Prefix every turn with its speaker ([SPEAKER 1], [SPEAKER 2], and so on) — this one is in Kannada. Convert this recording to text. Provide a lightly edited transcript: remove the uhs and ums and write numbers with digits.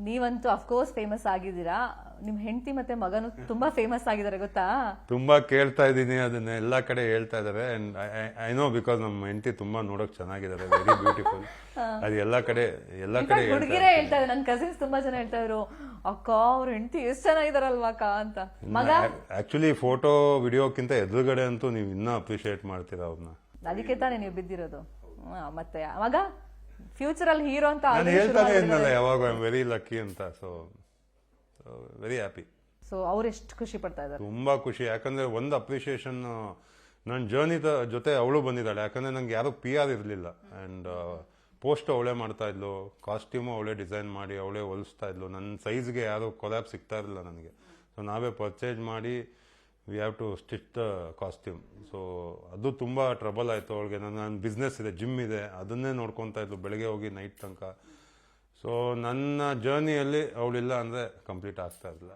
[SPEAKER 1] ನೀವಂತೂ ಅಫ್ಕೋರ್ಸ್ ಫೇಮಸ್ ಆಗಿದ್ದೀರಾ, ನಿಮ್ ಹೆಂಡತಿ ಮತ್ತೆ ಮಗನು ತುಂಬಾ ಫೇಮಸ್ ಆಗಿದ್ದಾರೆ ಗೊತ್ತಾ?
[SPEAKER 2] ತುಂಬಾ ಕೇಳ್ತಾ ಇದ್ದೀನಿ, ಅದನ್ನ ಎಲ್ಲಾ ಕಡೆ ಹೇಳ್ತಾ ಇದಾರೆ. ಅಂಡ್ ಐ ನೋ, ಬಿಕಾಸ್ ನಮ್ಮ ಹೆಂಡತಿ ತುಂಬಾ ನೋಡಕ್ ಚೆನ್ನಾಗಿದ್ದಾರೆ, ವೆರಿ ಬ್ಯೂಟಿಫುಲ್. ಅದು ಎಲ್ಲಾ ಕಡೆ
[SPEAKER 1] ಹುಡುಗಿರೇ ಹೇಳ್ತಾ ಇದ್ದಾರೆ, ನನ್ನ ಕಸಿನ್ಸ್ ತುಂಬಾ ಜನ ಹೇಳ್ತಾ ಇದ್ರು, ಅಕ್ಕ ಅವ್ರ ಹೆಂಡತಿ ಎಷ್ಟ್ ಚೆನ್ನಾಗಿದಾರಲ್ವಾ ಅಕ್ಕ ಅಂತ. ಮಗ
[SPEAKER 2] ಆಕ್ಚುಲಿ ಫೋಟೋ ವಿಡಿಯೋಕ್ಕಿಂತ ಎದುರುಗಡೆ ಅಂತೂ ನೀವು ಇನ್ನೂ ಅಪ್ರಿಶಿಯೇಟ್ ಮಾಡ್ತೀರಾ ಅವ್ರನ್ನ.
[SPEAKER 1] ಅದಕ್ಕೆ ತಾನೇ ನೀವು ಬಿದ್ದಿರೋದು. ಮತ್ತೆ ಮಗ ಫ್ಯೂಚರ್ ಅಲ್ಲಿ ಹೀರೋ ಅಂತ
[SPEAKER 2] ನಾನು ಹೇಳ್ತಾನೆ ಇದ್ನಲ್ಲ ಯಾವಾಗ, ಐ ಆಮ್ ವೆರಿ ಲಕ್ಕಿ ಅಂತ. So very happy.
[SPEAKER 1] ಸೊ ಅವ್ರು ಎಷ್ಟು ಖುಷಿ ಪಡ್ತಾ ಇದ್ದಾರೆ?
[SPEAKER 2] ತುಂಬಾ ಖುಷಿ. ಯಾಕಂದ್ರೆ ಒಂದು ಅಪ್ರಿಶಿಯೇಷನ್ ನನ್ನ ಜರ್ನಿ ಜೊತೆ ಅವಳು ಬಂದಿದ್ದಾಳೆ. ಯಾಕಂದ್ರೆ ನಂಗೆ ಯಾರು PR ಇರಲಿಲ್ಲ. ಅಂಡ್ ಪೋಸ್ಟ್ ಅವಳೇ ಮಾಡ್ತಾ ಇದ್ಲು, ಕಾಸ್ಟ್ಯೂಮು ಅವಳೇ ಡಿಸೈನ್ ಮಾಡಿ ಅವಳೇ ಹೊಲಿಸ್ತಾ ಇದ್ಲು. ನನ್ನ ಸೈಜ್ಗೆ ಯಾರು ಕೊಲ್ಯಾಬ್ ಸಿಗ್ತಾ ಇರಲಿಲ್ಲ ನನಗೆ. ಸೊ ನಾವೇ ಪರ್ಚೇಸ್ ಮಾಡಿ we have to stitch the costume. So ಅದು ತುಂಬ ಟ್ರಬಲ್ ಆಯಿತು ಅವಳಿಗೆ. ನನ್ನ ಬಿಸ್ನೆಸ್ ಇದೆ, ಜಿಮ್ ಇದೆ, ಅದನ್ನೇ ನೋಡ್ಕೊತಾ ಇದ್ಲು ಬೆಳಗ್ಗೆ ಹೋಗಿ ನೈಟ್ ತನಕ. ಸೊ ನನ್ನ ಜರ್ನಿಯಲ್ಲಿ ಅವಳಿಲ್ಲ ಅಂದರೆ ಕಂಪ್ಲೀಟ್ ಆಗ್ತಾ ಇರಲಿಲ್ಲ.